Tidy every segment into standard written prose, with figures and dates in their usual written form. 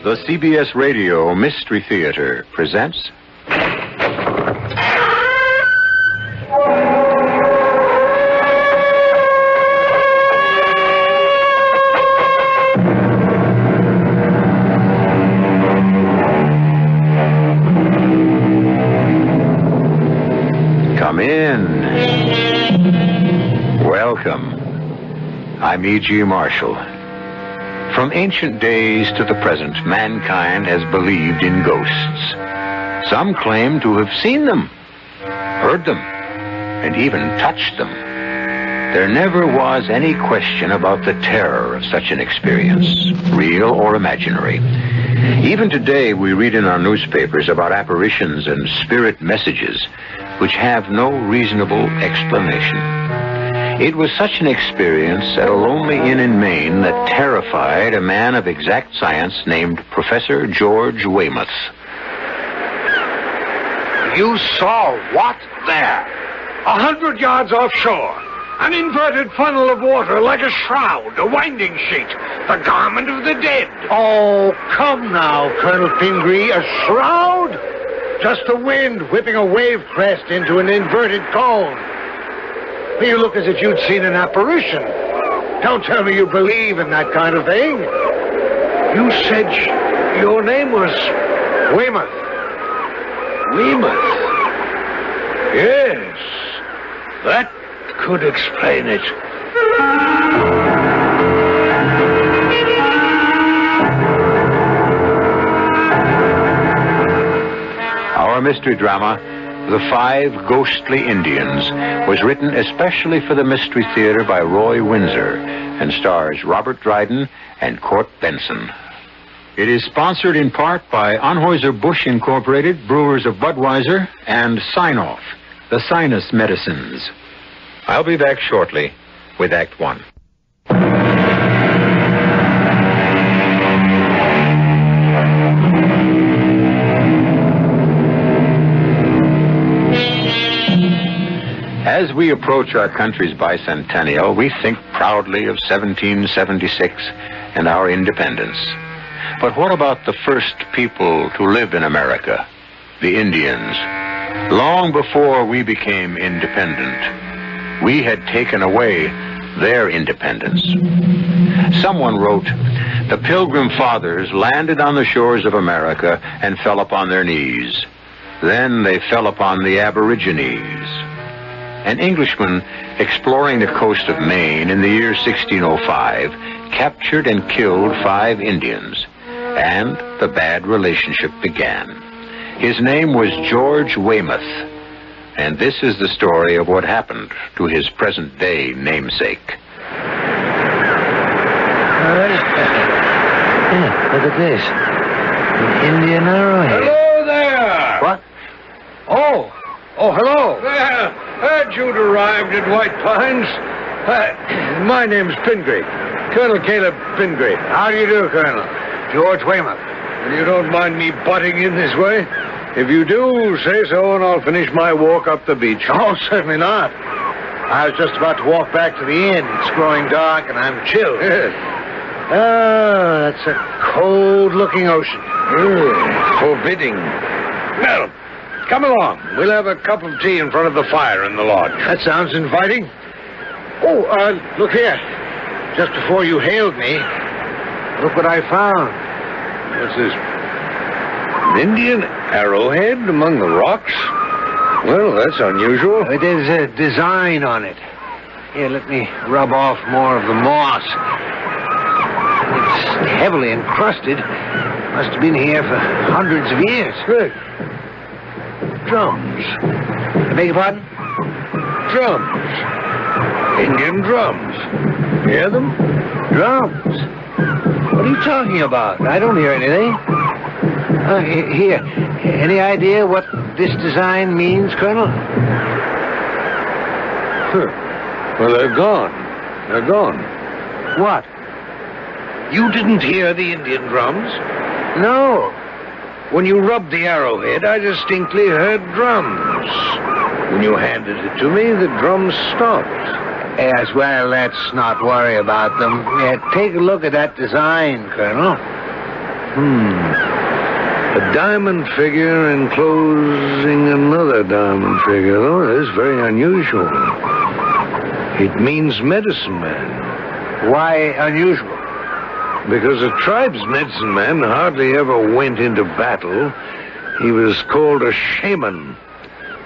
The CBS Radio Mystery Theater presents... Come in. Welcome. I'm E.G. Marshall. From ancient days to the present, mankind has believed in ghosts. Some claim to have seen them, heard them, and even touched them. There never was any question about the terror of such an experience, real or imaginary. Even today, we read in our newspapers about apparitions and spirit messages which have no reasonable explanation. It was such an experience at a lonely inn in Maine that terrified a man of exact science named Professor George Weymouth. You saw what there? 100 yards offshore. An inverted funnel of water like a shroud, a winding sheet, the garment of the dead. Oh, come now, Colonel Pingree. A shroud? Just the wind whipping a wave crest into an inverted cone. You look as if you'd seen an apparition. Don't tell me you believe in that kind of thing. You said your name was... Weymouth. Weymouth? Yes. That could explain it. Our mystery drama, The Five Ghostly Indians, was written especially for the Mystery Theater by Roy Windsor and stars Robert Dryden and Court Benson. It is sponsored in part by Anheuser-Busch Incorporated, Brewers of Budweiser, and Sign-Off, the sinus medicines. I'll be back shortly with Act One. As we approach our country's bicentennial, we think proudly of 1776 and our independence. But what about the first people to live in America, the Indians? Long before we became independent, we had taken away their independence. Someone wrote, "The Pilgrim Fathers landed on the shores of America and fell upon their knees. Then they fell upon the Aborigines." An Englishman exploring the coast of Maine in the year 1605 captured and killed 5 Indians, and the bad relationship began. His name was George Weymouth, and this is the story of what happened to his present-day namesake. Look at this. An Indian arrowhead. Hello there! What? Oh, hello. Well, heard you'd arrived at White Pines. My name's Pingree. Colonel Caleb Pingree. How do you do, Colonel? George Weymouth. You don't mind me butting in this way? If you do, say so, and I'll finish my walk up the beach. Oh, certainly not. I was just about to walk back to the inn. It's growing dark, and I'm chilled. Yes. Oh, that's a cold-looking ocean. Forbidding. Well, come along. We'll have a cup of tea in front of the fire in the lodge. That sounds inviting. Oh, look here. Just before you hailed me, look what I found. What's this? An Indian arrowhead among the rocks? Well, that's unusual. There's a design on it. Here, let me rub off more of the moss. It's heavily encrusted. Must have been here for hundreds of years. Look. Drums. I beg your pardon? Drums. Indian drums. Hear them? Drums? What are you talking about? I don't hear anything. Here. Any idea what this design means, Colonel? Well, they're gone. They're gone. What? You didn't hear the Indian drums? No. When you rubbed the arrowhead, I distinctly heard drums. When you handed it to me, the drums stopped. Yes, well, let's not worry about them. Take a look at that design, Colonel. A diamond figure enclosing another diamond figure. Oh, that is very unusual. It means medicine man. Why unusual? Because a tribe's medicine man hardly ever went into battle. He was called a shaman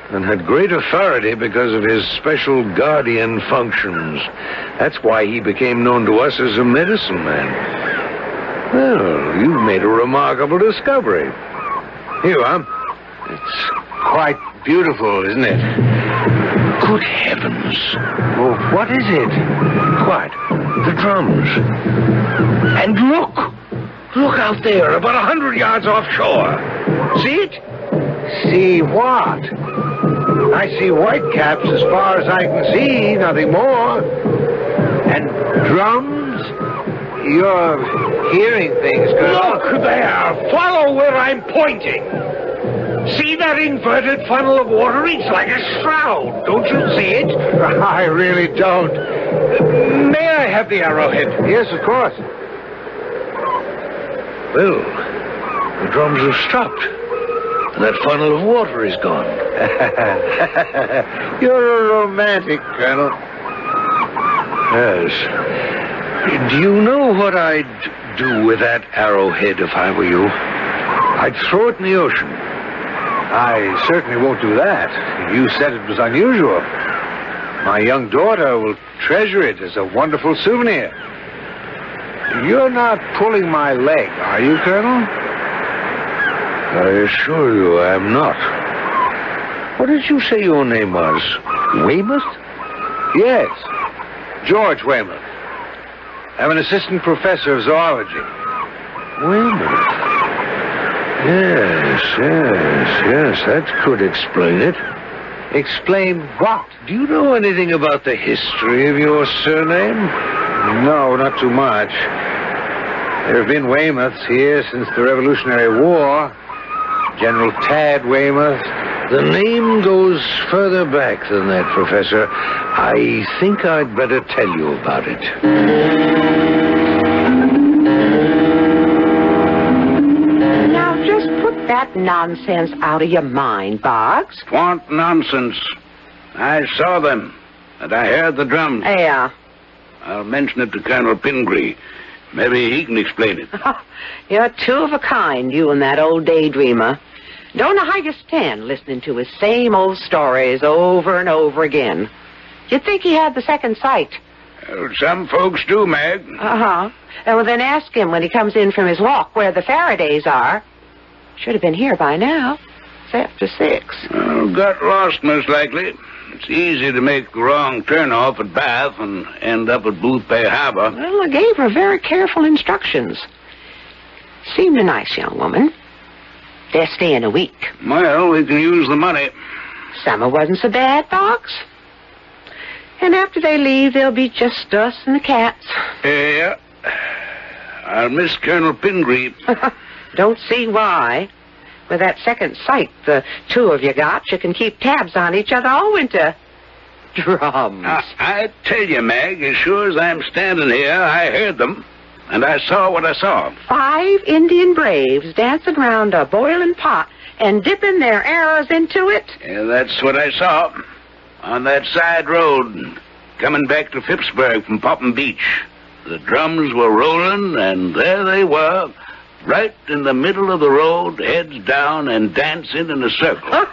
and had great authority because of his special guardian functions. That's why he became known to us as a medicine man. Well, you've made a remarkable discovery. Here you are. It's quite beautiful, isn't it? Good heavens. Well, what is it? Quiet. The drums. And look. Look out there, about 100 yards offshore. See it? See what? I see white caps as far as I can see, nothing more. And drums? You're hearing things, Colonel. Look there! Follow where I'm pointing. See that inverted funnel of water? It's like a shroud. Don't you see it? I really don't. May I have the arrowhead? Yes, of course. Well, the drums have stopped. And that funnel of water is gone. You're a romantic, Colonel. Yes. Do you know what I'd do with that arrowhead if I were you? I'd throw it in the ocean. I certainly won't do that. You said it was unusual. My young daughter will treasure it as a wonderful souvenir. You're not pulling my leg, are you, Colonel? I assure you I'm not. What did you say your name was? Weymouth? Yes. George Weymouth. I'm an assistant professor of zoology. Weymouth? Yes, that could explain it. Explain what? Do you know anything about the history of your surname? No, not too much. There have been Weymouths here since the Revolutionary War. General Tad Weymouth. The name goes further back than that, Professor. I think I'd better tell you about it. Now, just put that nonsense out of your mind, Boggs. What nonsense? I saw them, and I heard the drums. Yeah. I'll mention it to Colonel Pingree. Maybe he can explain it. You're two of a kind, you and that old daydreamer. Don't know how you stand listening to his same old stories over and over again. You'd think he had the second sight. Well, some folks do, Mag. Uh-huh. Well, then ask him when he comes in from his walk where the Faradays are. Should have been here by now. It's after 6. Well, got lost, most likely. It's easy to make the wrong turn-off at Bath and end up at Booth Bay Harbor. Well, I gave her very careful instructions. Seemed a nice young woman. They're staying a week. Well, we can use the money. Summer wasn't so bad, Boggs. And after they leave, there'll be just us and the cats. Yeah. I'll miss Colonel Pingree. Don't see why. With that second sight the two of you got, you can keep tabs on each other all winter. Drums. I tell you, Mag, as sure as I'm standing here, I heard them. And I saw what I saw. 5 Indian braves dancing round a boiling pot and dipping their arrows into it. Yeah, that's what I saw. On that side road, coming back to Phippsburg from Popham Beach. The drums were rolling, and there they were, right in the middle of the road, heads down and dancing in a circle. Oh,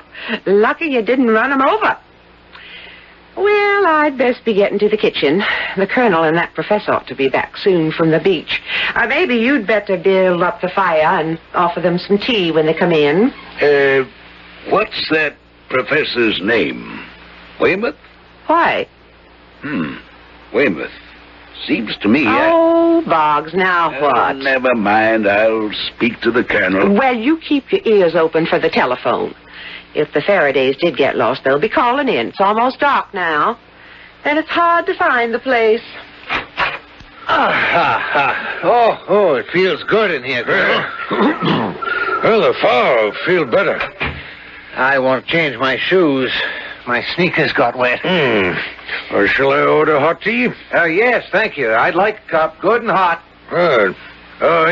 lucky you didn't run 'em over. Well, I'd best be getting to the kitchen. The colonel and that professor ought to be back soon from the beach. Maybe you'd better build up the fire and offer them some tea when they come in. What's that professor's name? Weymouth? Why? Weymouth. Seems to me... Oh, Boggs, now what? Never mind. I'll speak to the colonel. Well, you keep your ears open for the telephone. If the Faradays did get lost, they'll be calling in. It's almost dark now. And it's hard to find the place. Oh, it feels good in here, Colonel. Well, the fire will feel better. I want to change my shoes. My sneakers got wet. Or shall I order hot tea? Yes, thank you. I'd like a cup, good and hot. Good.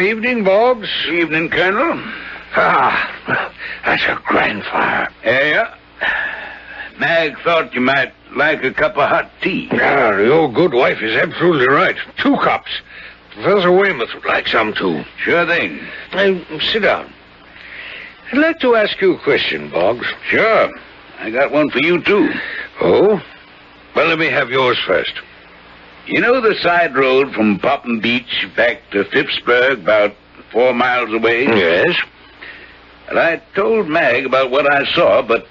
Evening, Boggs. Evening, Colonel. Ah, that's a grand fire. Yeah. Mag thought you might like a cup of hot tea. Yeah, the old good wife is absolutely right. 2 cups. Professor Weymouth would like some, too. Sure thing. Sit down. I'd like to ask you a question, Boggs. Sure. I got one for you, too. Oh? Well, let me have yours first. You know the side road from Popham Beach back to Phippsburg, about 4 miles away? Yes. Well, I told Mag about what I saw, but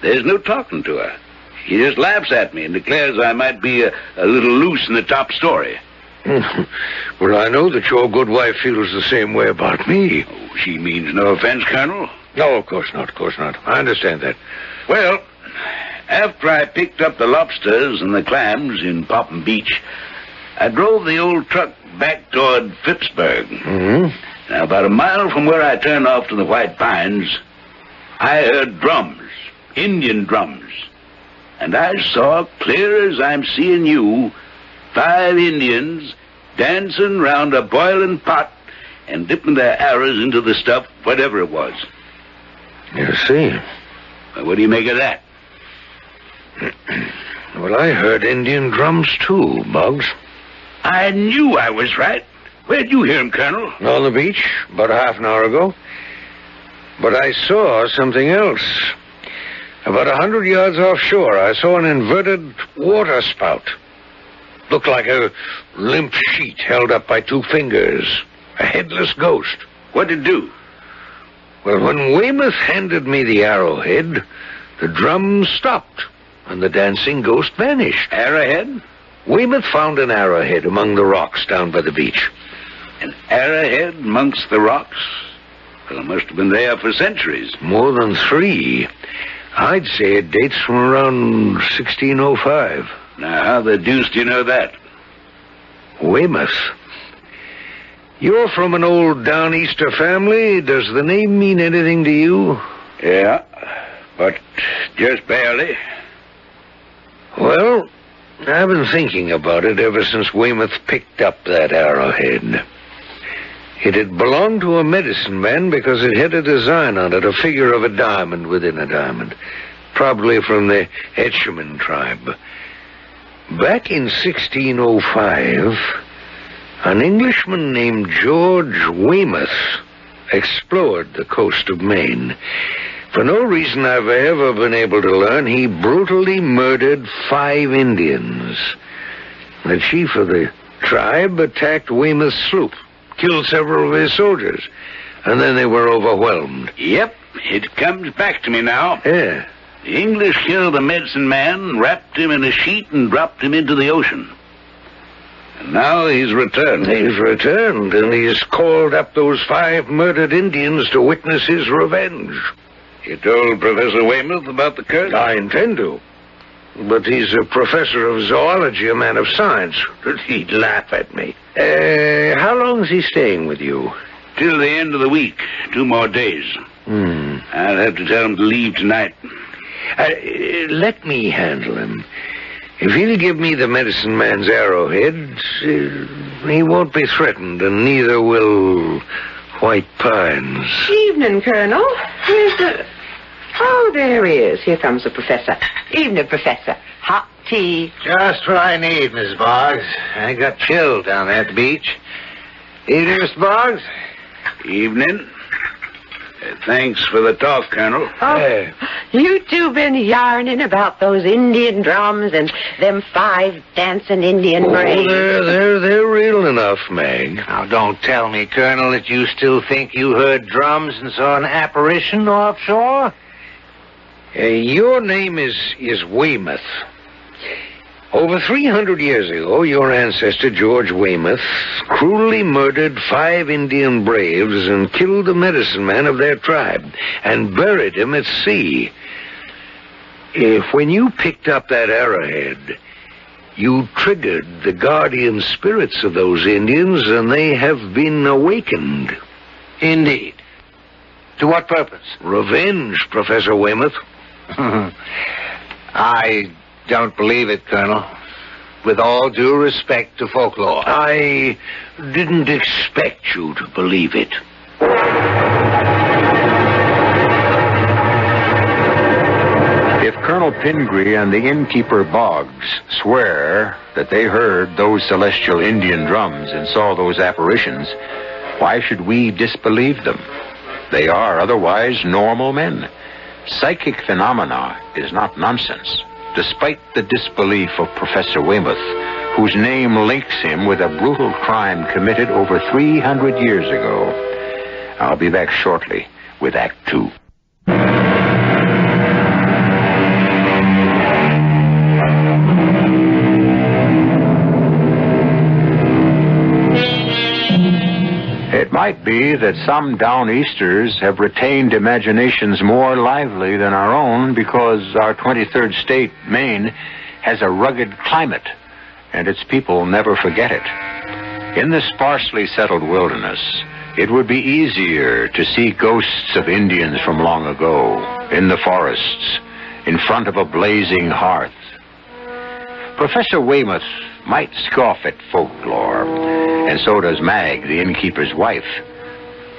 there's no talking to her. She just laughs at me and declares I might be a little loose in the top story. Well, I know that your good wife feels the same way about me. Oh, she means no offense, Colonel. No, of course not, of course not. I understand that. Well, after I picked up the lobsters and the clams in Popham Beach, I drove the old truck back toward Phippsburg. Mm-hmm. Now, about a mile from where I turned off to the White Pines, I heard drums, Indian drums. And I saw, clear as I'm seeing you, 5 Indians dancing round a boiling pot and dipping their arrows into the stuff, whatever it was. You see. Well, what do you make of that? Well, I heard Indian drums, too, Boggs. I knew I was right. Where'd you hear him, Colonel? On the beach, about half an hour ago. But I saw something else. About 100 yards offshore, I saw an inverted water spout. Looked like a limp sheet held up by 2 fingers. A headless ghost. What'd it do? Well, when Weymouth handed me the arrowhead, the drums stopped, and the dancing ghost vanished. Arrowhead? Weymouth found an arrowhead among the rocks down by the beach. An arrowhead amongst the rocks? Well, it must have been there for centuries. More than 3. I'd say it dates from around 1605. Now, how the deuce do you know that? Weymouth. You're from an old Downeaster family. Does the name mean anything to you? Yeah, but just barely. Well, I've been thinking about it ever since Weymouth picked up that arrowhead. It had belonged to a medicine man because it had a design on it, a figure of a diamond within a diamond, probably from the Etchemin tribe. Back in 1605, an Englishman named George Weymouth explored the coast of Maine. For no reason I've ever been able to learn, he brutally murdered 5 Indians. The chief of the tribe attacked Weymouth's sloop, killed several of his soldiers, and then they were overwhelmed. Yep, it comes back to me now. Yeah. The English killed the medicine man, wrapped him in a sheet, and dropped him into the ocean. And now he's returned. He's returned, and he's called up those 5 murdered Indians to witness his revenge. You told Professor Weymouth about the curse? I intend to. But he's a professor of zoology, a man of science. He'd laugh at me. How long is he staying with you? Till the end of the week. 2 more days. I'll have to tell him to leave tonight. Let me handle him. If he'll give me the medicine man's arrowhead, he won't be threatened, and neither will White Pines. Evening, Colonel. Where's the... Oh, there he is. Here comes the professor. Evening, Professor. Hot tea. Just what I need, Miss Boggs. I got chilled down there at the beach. Evening, Mr. Boggs. Evening. Thanks for the talk, Colonel. Oh, you two been yarning about those Indian drums and them 5 dancing Indian braves. They're real enough, Meg. Now, don't tell me, Colonel, that you still think you heard drums and saw an apparition offshore? Your name is Weymouth. Over 300 years ago, your ancestor, George Weymouth, cruelly murdered 5 Indian braves and killed the medicine man of their tribe and buried him at sea. When you picked up that arrowhead, you triggered the guardian spirits of those Indians, and they have been awakened. Indeed. To what purpose? Revenge, Professor Weymouth. I don't believe it, Colonel. with all due respect to folklore. I didn't expect you to believe it. If Colonel Pingree and the innkeeper Boggs swear that they heard those celestial Indian drums and saw those apparitions, why should we disbelieve them? They are otherwise normal men. Psychic phenomena is not nonsense, despite the disbelief of Professor Weymouth, whose name links him with a brutal crime committed over 300 years ago. I'll be back shortly with Act 2. It might be that some Downeasters have retained imaginations more lively than our own because our 23rd state, Maine, has a rugged climate, and its people never forget it. In the sparsely settled wilderness, it would be easier to see ghosts of Indians from long ago, in the forests, in front of a blazing hearth. Professor Weymouth might scoff at folklore, and so does Mag, the innkeeper's wife,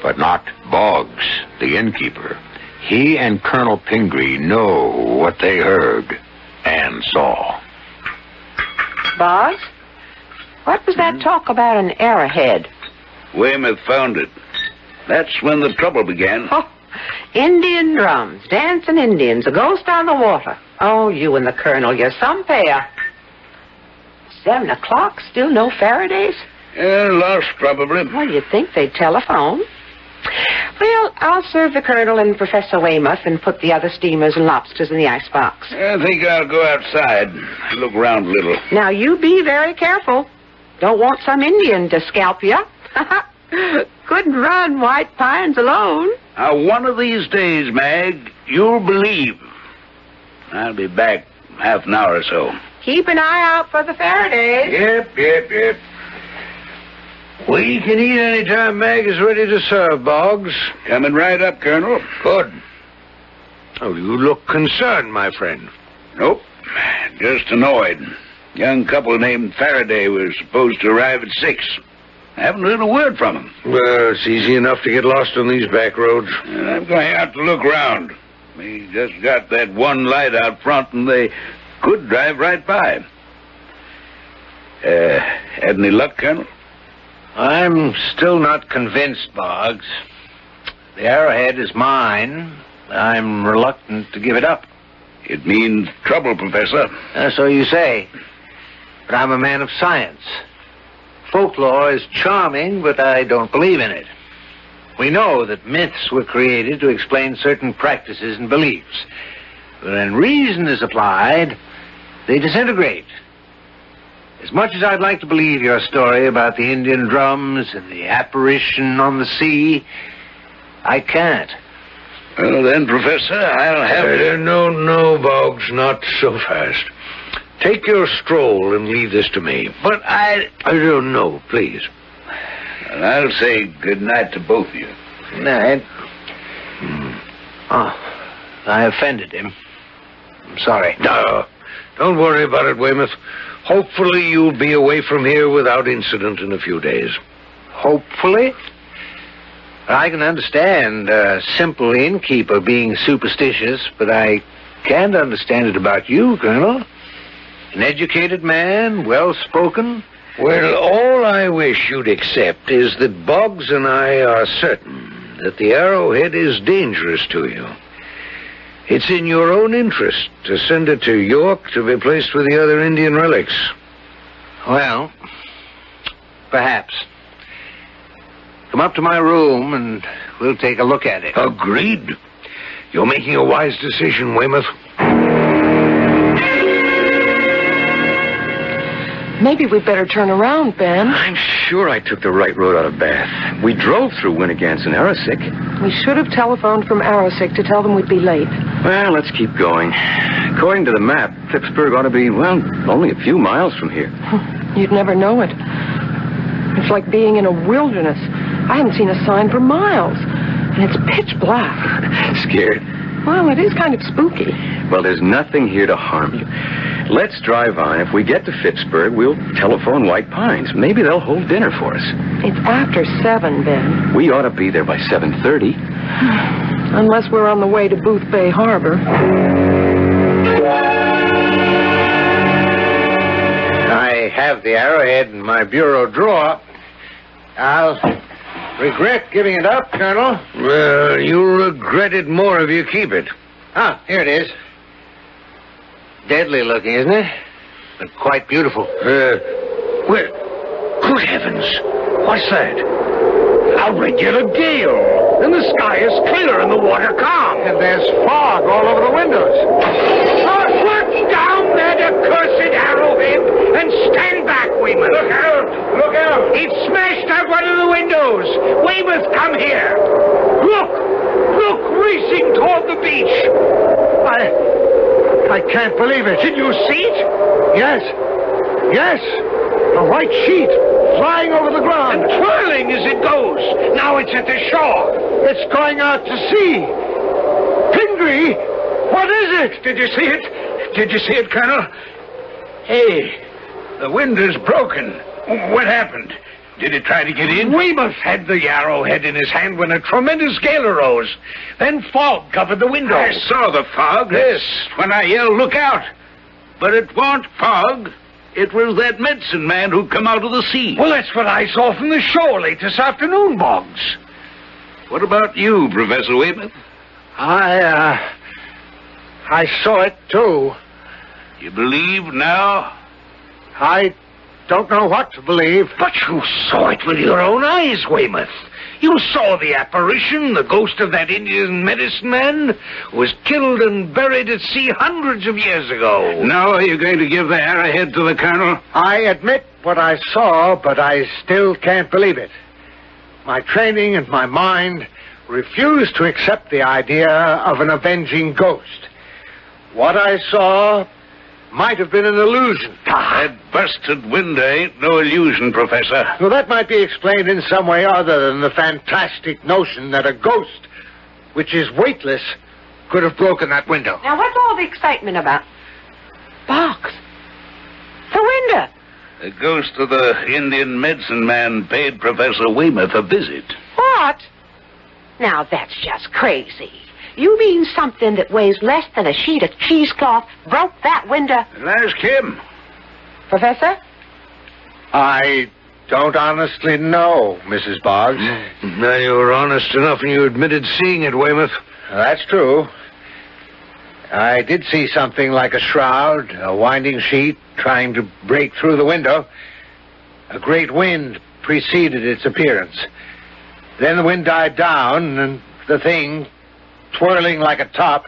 but not Boggs, the innkeeper. He and Colonel Pingree know what they heard and saw. Boggs, what was that talk about an arrowhead? Weymouth found it. That's when the trouble began. Oh, Indian drums, dancing Indians, a ghost on the water. Oh, you and the Colonel, you're some pair. 7 o'clock, still no Faradays? Lost, probably. Well, you'd think they'd telephone. Well, I'll serve the Colonel and Professor Weymouth and put the other steamers and lobsters in the icebox. I think I'll go outside, look around a little. Now, you be very careful. Don't want some Indian to scalp you. Couldn't run White Pines alone. Now, one of these days, Mag, you'll believe. I'll be back half an hour or so. Keep an eye out for the Faradays. Yep. We can eat any time Mag is ready to serve, Boggs. Coming right up, Colonel. Good. Oh, you look concerned, my friend. Nope. Just annoyed. Young couple named Faraday was supposed to arrive at 6. I haven't heard a word from him. Well, it's easy enough to get lost on these back roads. I'm going out to look round. We just got that one light out front, and they could drive right by. Had any luck, Colonel? I'm still not convinced, Boggs. The arrowhead is mine. I'm reluctant to give it up. It means trouble, Professor. So you say. But I'm a man of science. Folklore is charming, but I don't believe in it. We know that myths were created to explain certain practices and beliefs. But when reason is applied, they disintegrate. As much as I'd like to believe your story about the Indian drums and the apparition on the sea, I can't. Well, then, Professor, I'll have to... No, Boggs, not so fast. Take your stroll and leave this to me. But I don't know, please. Well, I'll say good night to both of you. Good night. Oh, I offended him. I'm sorry. No, don't worry about it, Weymouth. Hopefully you'll be away from here without incident in a few days. Hopefully? I can understand a simple innkeeper being superstitious, but I can't understand it about you, Colonel. An educated man, well-spoken. Well, all I wish you'd accept is that Boggs and I are certain that the arrowhead is dangerous to you. It's in your own interest to send it to York to be placed with the other Indian relics. Well, perhaps. Come up to my room and we'll take a look at it. Agreed. You're making a wise decision, Weymouth. Maybe we'd better turn around, Ben. I'm sure I took the right road out of Bath. We drove through Winnegans and Arrowsick. We should have telephoned from Arrowsick to tell them we'd be late. Well, let's keep going. According to the map, Phippsburg ought to be, well, only a few miles from here. You'd never know it. It's like being in a wilderness. I haven't seen a sign for miles. And it's pitch black. Scared? Well, it is kind of spooky. Well, there's nothing here to harm you. Let's drive on. If we get to Phippsburg, we'll telephone White Pines. Maybe they'll hold dinner for us. It's after 7, Ben. We ought to be there by 7:30. Unless we're on the way to Booth Bay Harbor. I have the arrowhead in my bureau drawer. I'll regret giving it up, Colonel. Well, you'll regret it more if you keep it. Ah, here it is. Deadly looking, isn't it? But quite beautiful. Well, good heavens. What's that? A regular gale. And the sky is clear and the water calm. And there's fog all over the windows. Put down that accursed arrowhead and stand back, Weymouth. Look out! Look out! It smashed out one of the windows. Weymouth, come here. Look! Look, racing toward the beach. I can't believe it. Did you see it? Yes. Yes. A white sheet flying over the ground. And twirling as it goes. Now it's at the shore. It's going out to sea. Pingree, what is it? Did you see it? Did you see it, Colonel? Hey, the window's broken. What happened? Did it try to get in? Weymouth had the arrowhead in his hand when a tremendous gale arose. Then fog covered the window. I saw the fog. Yes, when I yelled, look out. But it wasn't fog. It was that medicine man who come out of the sea. Well, that's what I saw from the shore late this afternoon, Boggs. What about you, Professor Weymouth? I saw it, too. You believe now? I don't know what to believe. But you saw it with your own eyes, Weymouth. You saw the apparition, the ghost of that Indian medicine man who was killed and buried at sea hundreds of years ago. Now are you going to give the arrowhead to the colonel? I admit what I saw, but I still can't believe it. My training and my mind refuse to accept the idea of an avenging ghost. What I saw might have been an illusion. That busted window ain't no illusion, Professor. Well, that might be explained in some way other than the fantastic notion that a ghost, which is weightless, could have broken that window. Now, what's all the excitement about? Boggs. The window. The ghost of the Indian medicine man paid Professor Weymouth a visit. What? Now, that's just crazy. You mean something that weighs less than a sheet of cheesecloth broke that window? Ask him. Professor? I don't honestly know, Mrs. Boggs. Now, you were honest enough and you admitted seeing it, Weymouth. That's true. I did see something like a shroud, a winding sheet, trying to break through the window. A great wind preceded its appearance. Then the wind died down, and the thing, twirling like a top,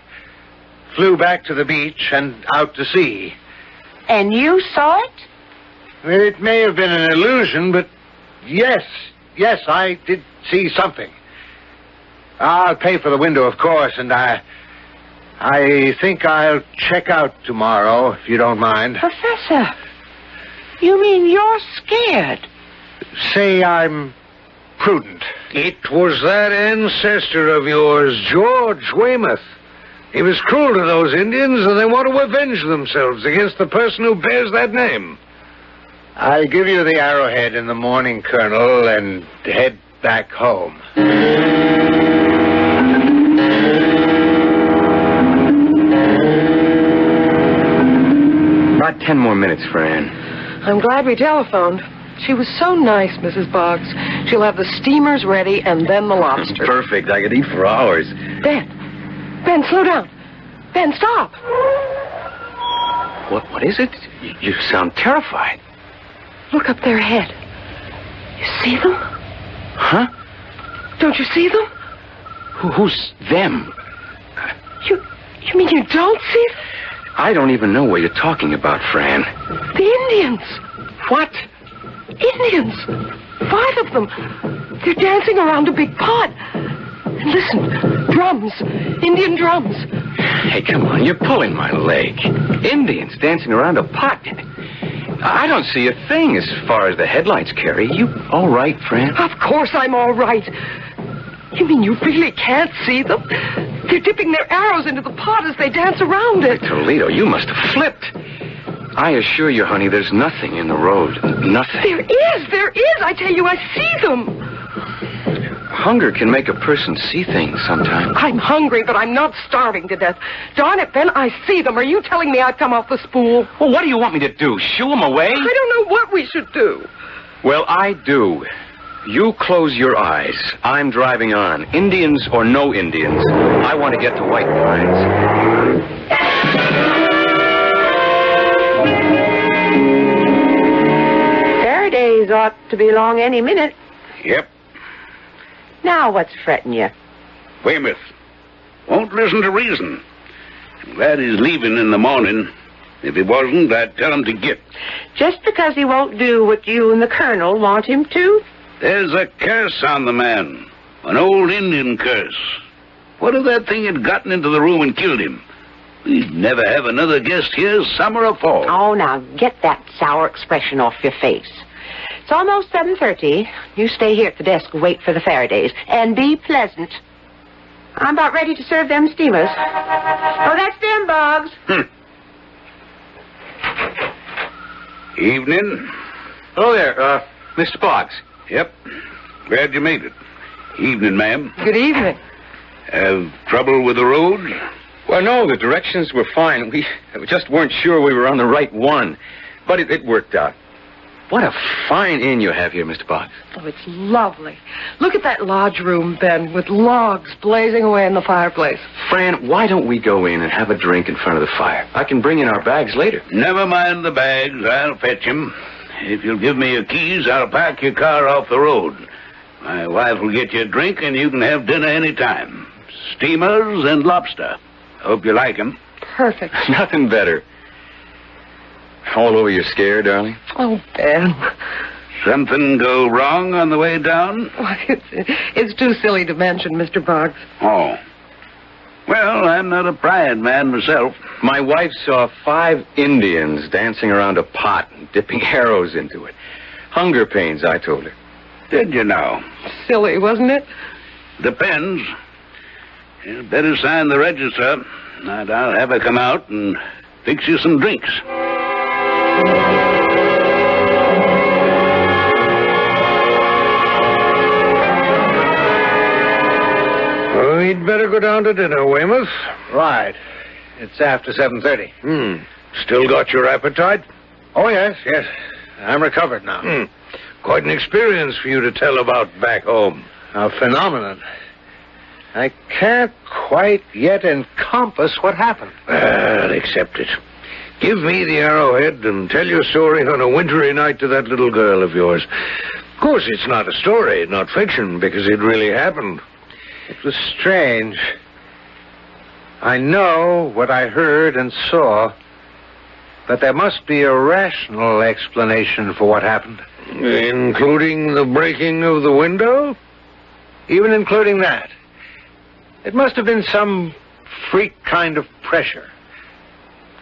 flew back to the beach and out to sea. And you saw it? It may have been an illusion, but yes, I did see something. I'll pay for the window, of course, and I think I'll check out tomorrow, if you don't mind. Professor, you mean you're scared? Say I'm prudent. It was that ancestor of yours, George Weymouth. He was cruel to those Indians, and they want to avenge themselves against the person who bears that name. I'll give you the arrowhead in the morning, Colonel, and head back home. About 10 more minutes, Fran. I'm glad we telephoned. She was so nice, Mrs. Boggs. She'll have the steamers ready and then the lobster. Perfect. I could eat for hours. Ben, slow down. Ben, stop. What is it? You sound terrified. Look up their head. You see them? Huh? Don't you see them? Who's them? You mean you don't see them? I don't even know what you're talking about, Fran. The Indians. What? Indians. 5 of them. They're dancing around a big pot. And listen, drums. Indian drums. Hey, come on, you're pulling my leg. Indians dancing around a pot. I don't see a thing as far as the headlights carry. You all right, Fran? Of course I'm all right. You mean you really can't see them? They're dipping their arrows into the pot as they dance around it. Toledo, you must have flipped. I assure you, honey, there's nothing in the road. Nothing. There is. I tell you, I see them. Hunger can make a person see things sometimes. I'm hungry, but I'm not starving to death. Darn it, Ben, I see them. Are you telling me I've come off the spool? Well, what do you want me to do? Shoo them away? I don't know what we should do. Well, I do. You close your eyes. I'm driving on. Indians or no Indians, I want to get to White Pines. Faraday's ought to be along any minute. Yep. Now what's fretting you? Weymouth won't listen to reason. I'm glad he's leaving in the morning. If he wasn't, I'd tell him to get. Just because he won't do what you and the Colonel want him to? There's a curse on the man. An old Indian curse. What if that thing had gotten into the room and killed him? We'd never have another guest here, summer or fall. Oh, now, get that sour expression off your face. It's almost 7:30. You stay here at the desk and wait for the Faradays. And be pleasant. I'm about ready to serve them steamers. Oh, that's them, Boggs. Evening. Hello there, Mr. Boggs. Yep. Glad you made it. Evening, ma'am. Good evening. Have trouble with the road? Well, no, the directions were fine. We just weren't sure we were on the right one. But it worked out. What a fine inn you have here, Mr. Boggs. Oh, it's lovely. Look at that lodge room, Ben, with logs blazing away in the fireplace. Fran, why don't we go in and have a drink in front of the fire? I can bring in our bags later. Never mind the bags. I'll fetch 'em. If you'll give me your keys, I'll park your car off the road. My wife will get you a drink, and you can have dinner any time. Steamers and lobster. Hope you like 'em. Perfect. Nothing better. All over your scare, darling? Oh, Ben. Something go wrong on the way down? Oh, it's too silly to mention, Mr. Boggs. Oh. Well, I'm not a prying man myself. My wife saw 5 Indians dancing around a pot and dipping arrows into it. Hunger pains, I told her. Did you now? Silly, wasn't it? Depends. You'd better sign the register, and I'll have her come out and fix you some drinks. Well, we'd better go down to dinner, Weymouth. Right. It's after 7:30. Still got your appetite? Oh, yes. I'm recovered now. Quite an experience for you to tell about back home. A phenomenon. I can't quite yet encompass what happened. I'll accept it. Give me the arrowhead and tell your story on a wintry night to that little girl of yours. Of course, it's not a story, not fiction, because it really happened. It was strange. I know what I heard and saw, but there must be a rational explanation for what happened. Including the breaking of the window? Even including that. It must have been some freak kind of pressure.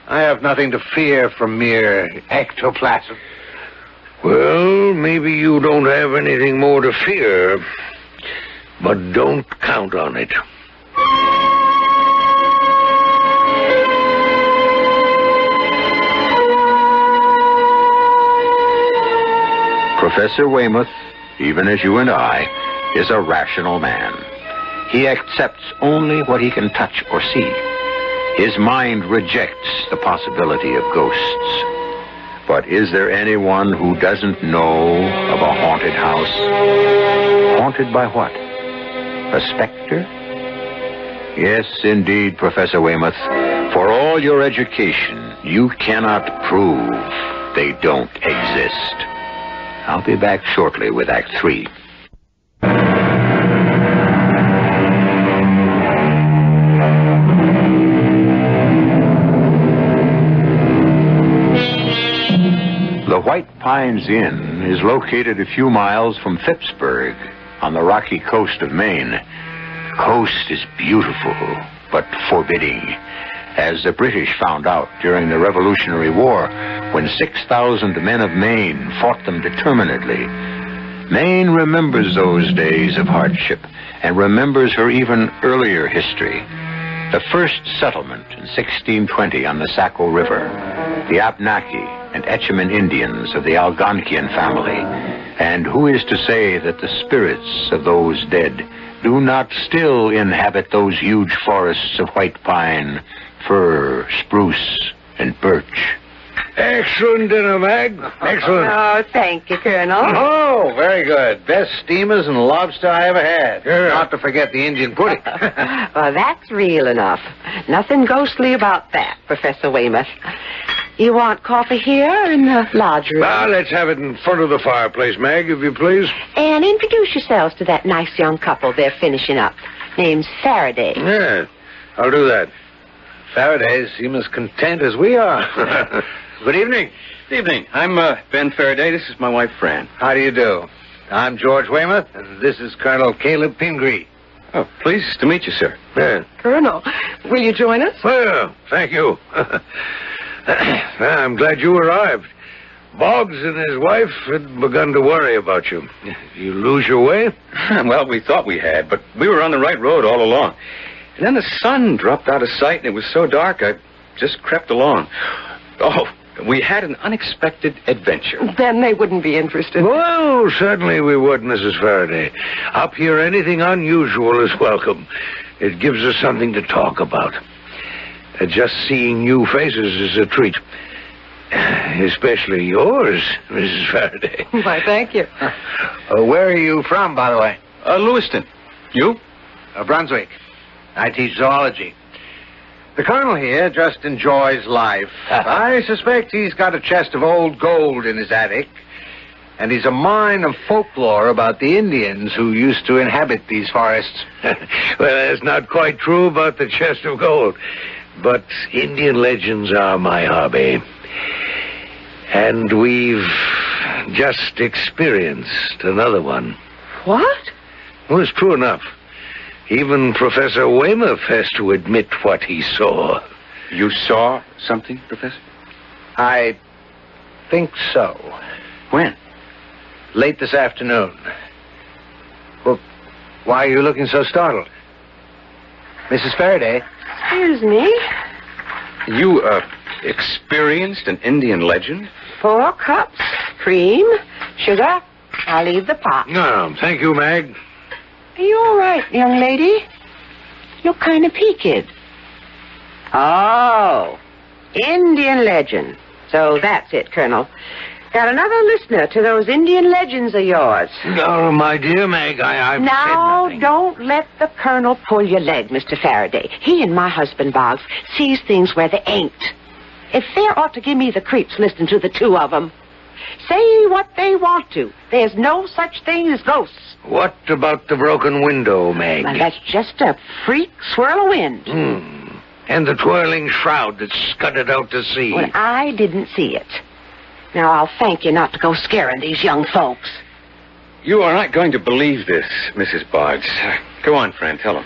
I have nothing to fear from mere ectoplasm. Well, maybe you don't have anything more to fear, but don't count on it. Professor Weymouth, even as you and I, is a rational man. He accepts only what he can touch or see. His mind rejects the possibility of ghosts. But is there anyone who doesn't know of a haunted house? Haunted by what? A specter? Yes, indeed, Professor Weymouth. For all your education, you cannot prove they don't exist. I'll be back shortly with Act 3. The White Pines Inn is located a few miles from Phippsburg on the rocky coast of Maine. The coast is beautiful, but forbidding, as the British found out during the Revolutionary War when 6,000 men of Maine fought them determinedly. Maine remembers those days of hardship and remembers her even earlier history. The first settlement in 1620 on the Saco River, the Abnaki and Etchemin Indians of the Algonquian family. And who is to say that the spirits of those dead do not still inhabit those huge forests of white pine, fir, spruce, and birch? Excellent dinner, Mag. Excellent. Oh, thank you, Colonel. Oh, very good. Best steamers and lobster I ever had. Yeah. Not to forget the Indian pudding. Well, that's real enough. Nothing ghostly about that, Professor Weymouth. You want coffee here or in the lodge room? Well, let's have it in front of the fireplace, Mag, if you please. And introduce yourselves to that nice young couple they're finishing up. Name's Faraday. Yeah, I'll do that. Faradays seem as content as we are. Good evening. Good evening. I'm Ben Faraday. This is my wife, Fran. How do you do? I'm George Weymouth, and this is Colonel Caleb Pingree. Oh, pleased to meet you, sir. Yeah. Colonel, will you join us? Well, thank you. I'm glad you arrived. Boggs and his wife had begun to worry about you. You lose your way? Well, we thought we had, but we were on the right road all along. And then the sun dropped out of sight, and it was so dark, I just crept along. Oh, we had an unexpected adventure. Then they wouldn't be interested. Well, certainly we would, Mrs. Faraday. Up here, anything unusual is welcome. It gives us something to talk about. Just seeing new faces is a treat. Especially yours, Mrs. Faraday. Why, thank you. Where are you from, by the way? Lewiston. You? Brunswick. I teach zoology. The colonel here just enjoys life. I suspect he's got a chest of old gold in his attic, and he's a mine of folklore about the Indians who used to inhabit these forests. Well, that's not quite true about the chest of gold, but Indian legends are my hobby. And we've just experienced another one. What? Well, it's true enough. Even Professor Weymouth has to admit what he saw. You saw something, Professor? I think so. When? Late this afternoon. Well, why are you looking so startled? Mrs. Faraday? Excuse me. You, experienced an Indian legend? 4 cups, cream, sugar. I'll leave the pot. No, thank you, Mag. Are you all right, young lady? Look kind of peaked. Oh, Indian legend. So that's it, Colonel. Got another listener to those Indian legends of yours. No, my dear Mag, I've said Now, nothing. don't let the Colonel pull your leg, Mr. Faraday. He and my husband, Boggs, sees things where they ain't. If fair ought to give me the creeps listening to the two of them. Say what they want to. There's no such thing as ghosts. What about the broken window, Meg? Well, that's just a freak swirl of wind. And the twirling shroud that scudded out to sea. Well, I didn't see it. Now, I'll thank you not to go scaring these young folks. You are not going to believe this, Mrs. Boggs. Go on, Fran, tell them.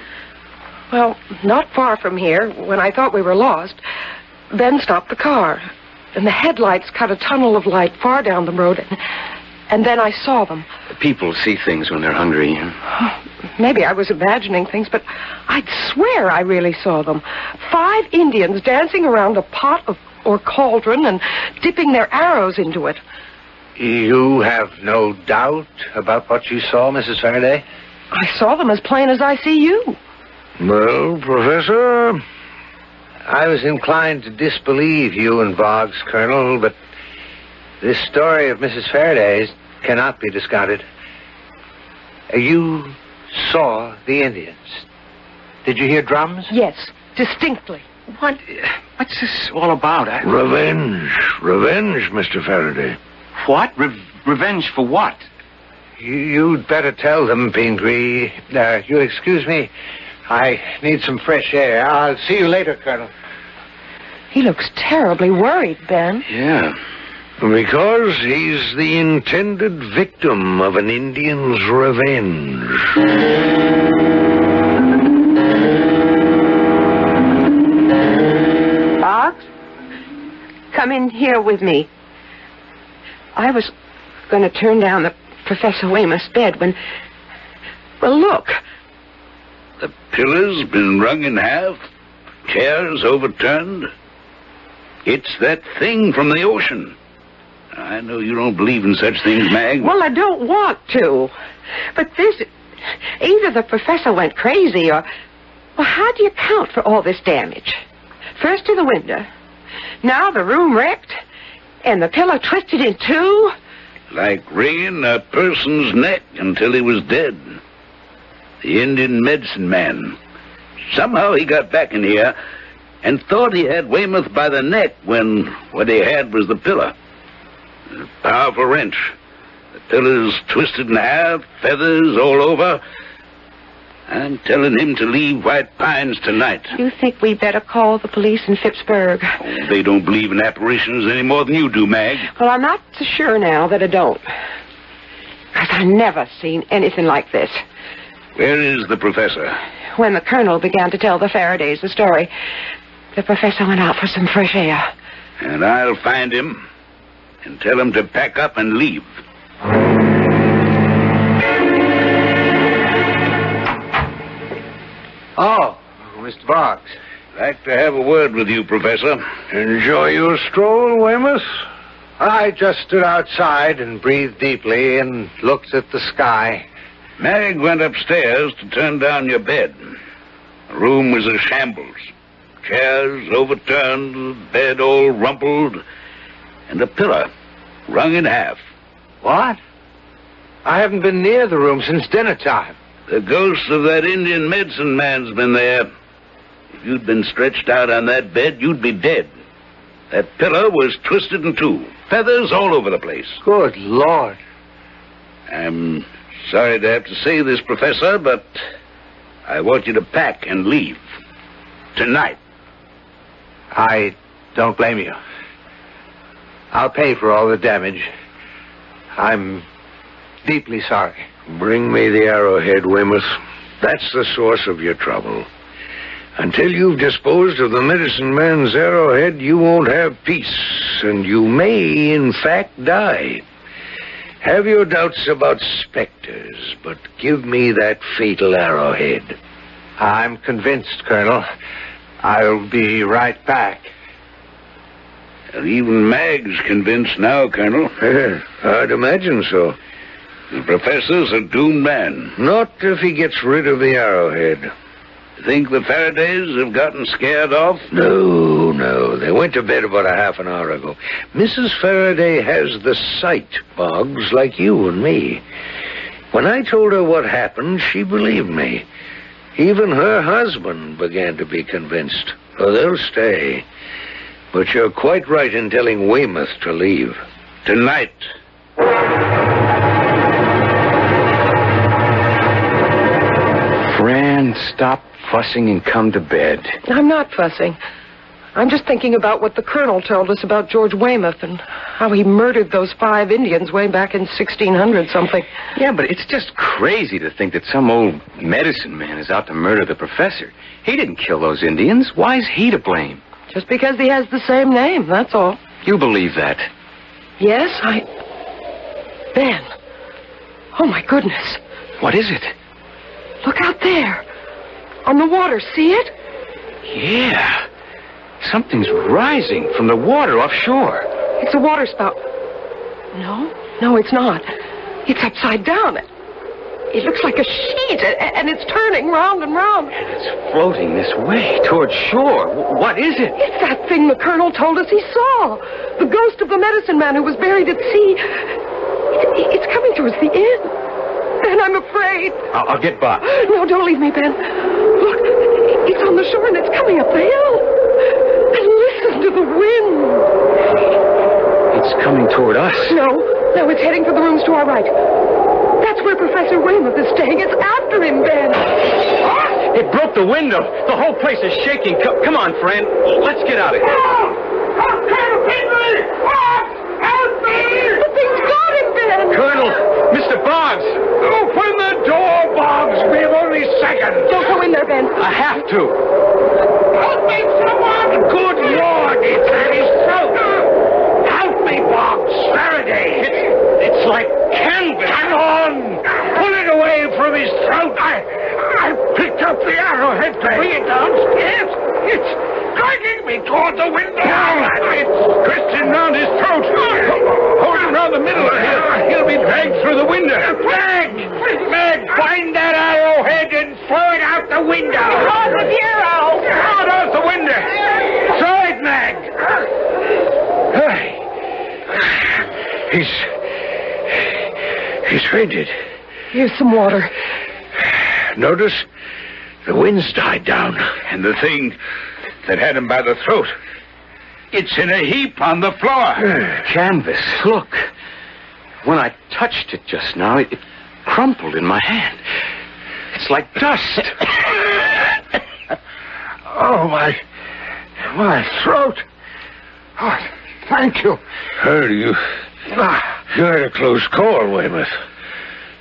Well, not far from here, when I thought we were lost, Ben stopped the car, and the headlights cut a tunnel of light far down the road, and then I saw them. People see things when they're hungry. Maybe I was imagining things, but I'd swear I really saw them. 5 Indians dancing around a pot or cauldron and dipping their arrows into it. You have no doubt about what you saw, Mrs. Faraday? I saw them as plain as I see you. Well, Professor, I was inclined to disbelieve you and Boggs, Colonel, but this story of Mrs. Faraday's cannot be discounted. You saw the Indians. Did you hear drums? Yes, distinctly. What's this all about? Revenge, Mr. Faraday. What? Revenge for what? You'd better tell them, Pingree. You'll excuse me. I need some fresh air. I'll see you later, Colonel. He looks terribly worried, Ben. Yeah. Because he's the intended victim of an Indian's revenge. Boggs, come in here with me. I was going to turn down the Professor Weymouth's bed when... Well, look. The pillar's been wrung in half. chairs overturned. It's that thing from the ocean. I know you don't believe in such things, Mag. Well, I don't want to. But this... Either the professor went crazy or... Well, how do you account for all this damage? First to the window. Now the room wrecked. And the pillow twisted in two. Like wringing a person's neck until he was dead. The Indian medicine man. Somehow he got back in here and thought he had Weymouth by the neck when what he had was the pillow. A powerful wrench. The pillow's twisted in half, feathers all over. I'm telling him to leave White Pines tonight. You think we better call the police in Phippsburg? Oh, they don't believe in apparitions any more than you do, Mag. Well, I'm not so sure now that I don't. Because I've never seen anything like this. Where is the professor? When the colonel began to tell the Faradays the story, the professor went out for some fresh air. And I'll find him and tell him to pack up and leave. Oh, Mr. Boggs. Like to have a word with you, Professor. Enjoy your stroll, Weymouth? I just stood outside and breathed deeply and looked at the sky. Mag went upstairs to turn down your bed. The room was a shambles. Chairs overturned, the bed all rumpled, and the pillow wrung in half. What? I haven't been near the room since dinner time. The ghost of that Indian medicine man's been there. If you'd been stretched out on that bed, you'd be dead. That pillow was twisted in two. Feathers all over the place. Good Lord. I'm sorry to have to say this, Professor, but I want you to pack and leave. Tonight. I don't blame you. I'll pay for all the damage. I'm deeply sorry. Bring me the arrowhead, Weymouth. That's the source of your trouble. Until you've disposed of the medicine man's arrowhead, you won't have peace, and you may, in fact, die. Have your doubts about specters, but give me that fatal arrowhead. I'm convinced, Colonel. I'll be right back. And even Mag's convinced now, Colonel. I'd imagine so. The professor's a doomed man. Not if he gets rid of the arrowhead. Think the Faradays have gotten scared off? No. They went to bed about a half an hour ago. Mrs. Faraday has the sight, Boggs, like you and me. When I told her what happened, she believed me. Even her husband began to be convinced. Oh, they'll stay. But you're quite right in telling Weymouth to leave. Tonight. Fran, stop fussing and come to bed. I'm not fussing. I'm just thinking about what the colonel told us about George Weymouth and how he murdered those 5 Indians way back in 1600-something. Yeah, but it's just crazy to think that some old medicine man is out to murder the professor. He didn't kill those Indians. Why is he to blame? Just because he has the same name, that's all. You believe that? Yes, Ben. Oh, my goodness. What is it? Look out there. On the water, see it? Yeah. Something's rising from the water offshore. It's a water spout. No, it's not. It's upside down. It looks like a sheet, and it's turning round and round. And it's floating this way, towards shore. What is it? It's that thing the colonel told us he saw. The ghost of the medicine man who was buried at sea. It's coming towards the inn. Ben, I'm afraid. I'll get Bob. No, don't leave me, Ben. Look, it's on the shore, and it's coming up the hill. And listen to the wind. It's coming toward us. No, it's heading for the rooms to our right. That's where Professor Weymouth is staying. It's after him, Ben. It broke the window. The whole place is shaking. Come on, friend. Let's get out of here. Colonel Pingree! Help me! The thing's got him, Ben. Colonel, Mr. Boggs. Open the door, Boggs. We have only seconds. Don't go in there, Ben. I have to. Help me, someone! Good Lord, it's at his throat. Help me, Boggs. Faraday. It's like canvas. Hang on! Pull it away from his throat. I picked up the arrowhead. Bring it downstairs. It's dragging me toward the window. It's twisting round his throat. Hold him round the middle. He'll be dragged through the window. Mag, find that arrowhead and throw it out the window. Hold the arrow. Throw it out the window. Throw it, Mag. He's fainted. Here's some water. Notice the wind's died down, and the thing that had him by the throat, it's in a heap on the floor. Canvas, look. When I touched it just now, it crumpled in my hand. It's like dust. Oh, my throat. Oh, thank you. Heard you. You had a close call, Weymouth.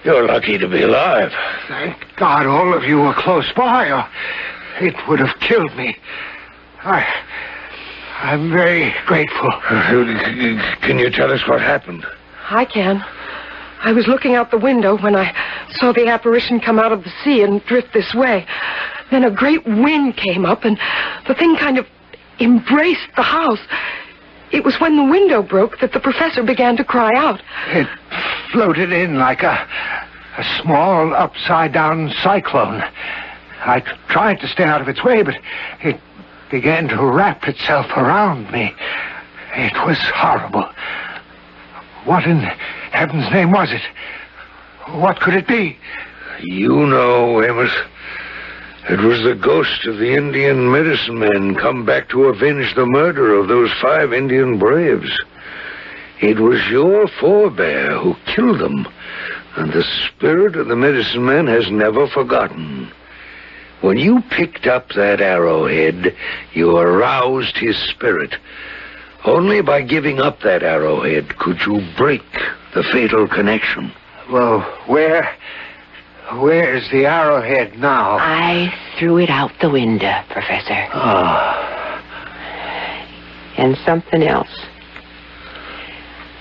You're lucky to be alive. Thank God all of you were close by, or it would have killed me. I'm very grateful. Can you tell us what happened? I can. I was looking out the window when I saw the apparition come out of the sea and drift this way. Then a great wind came up, and the thing kind of embraced the house. It was when the window broke that the professor began to cry out. It floated in like a small upside-down cyclone. I tried to stay out of its way, but it began to wrap itself around me. It was horrible. What in heaven's name was it? What could it be? You know, Amos. It was the ghost of the Indian medicine man come back to avenge the murder of those 5 Indian braves. It was your forebear who killed them, and the spirit of the medicine man has never forgotten. When you picked up that arrowhead, you aroused his spirit. Only by giving up that arrowhead could you break the fatal connection. Well, where's the arrowhead now? I threw it out the window, Professor. Oh. And something else.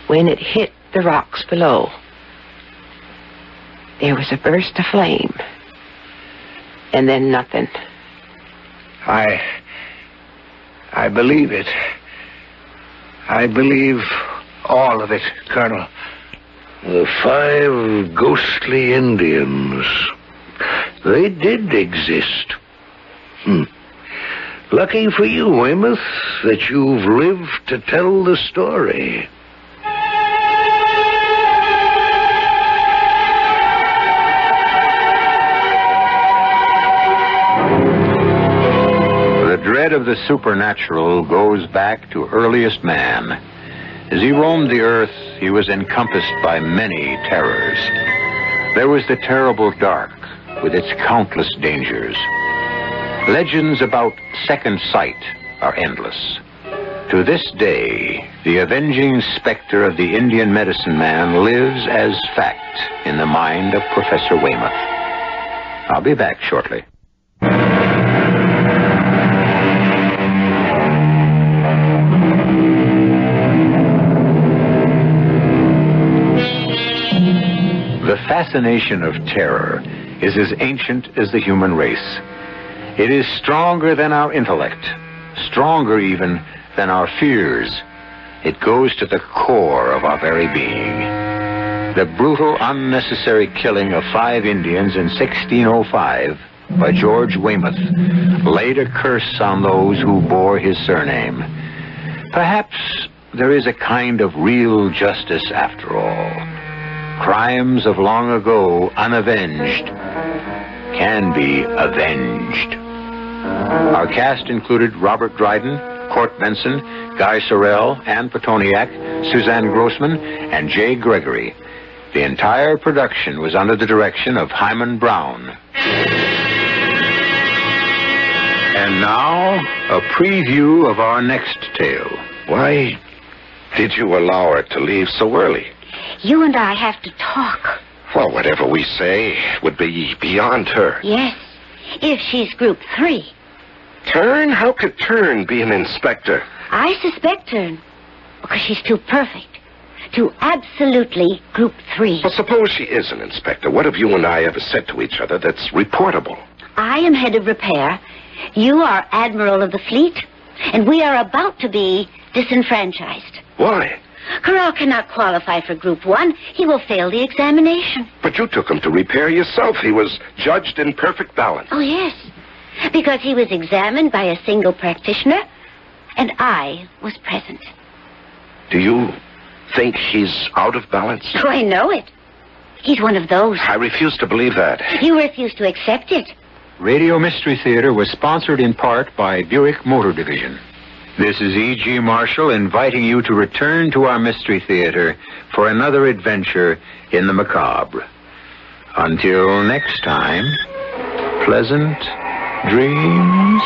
When it hit the rocks below, there was a burst of flame. And then nothing. I believe it. I believe all of it, Colonel. The 5 ghostly Indians. They did exist. Lucky for you, Weymouth, that you've lived to tell the story. The dread of the supernatural goes back to earliest man. As he roamed the earth, he was encompassed by many terrors. There was the terrible dark, with its countless dangers. Legends about second sight are endless. To this day, the avenging specter of the Indian medicine man lives as fact in the mind of Professor Weymouth. I'll be back shortly. The fascination of terror is as ancient as the human race. It is stronger than our intellect, stronger even than our fears. It goes to the core of our very being. The brutal, unnecessary killing of 5 Indians in 1605 by George Weymouth laid a curse on those who bore his surname. Perhaps there is a kind of real justice after all. Crimes of long ago, unavenged, can be avenged. Our cast included Robert Dryden, Court Benson, Guy Sorrell, Ann Petoniak, Suzanne Grossman, and Jay Gregory. The entire production was under the direction of Himan Brown. And now, a preview of our next tale. Why did you allow her to leave so early? You and I have to talk. Well, whatever we say would be beyond her. Yes, if she's Group 3. Turn? How could Turn be an inspector? I suspect Turn because she's too perfect. Too absolutely Group 3. Well, suppose she is an inspector. What have you and I ever said to each other that's reportable? I am head of repair, You are Admiral of the Fleet, and we are about to be disenfranchised. Why? Corral cannot qualify for Group 1. He will fail the examination. But you took him to repair yourself. He was judged in perfect balance. Oh, yes. Because he was examined by a single practitioner, and I was present. Do you think he's out of balance? Oh, I know it. He's one of those. I refuse to believe that. You refuse to accept it. Radio Mystery Theater was sponsored in part by Buick Motor Division. This is E.G. Marshall inviting you to return to our Mystery Theater for another adventure in the macabre. Until next time, pleasant dreams.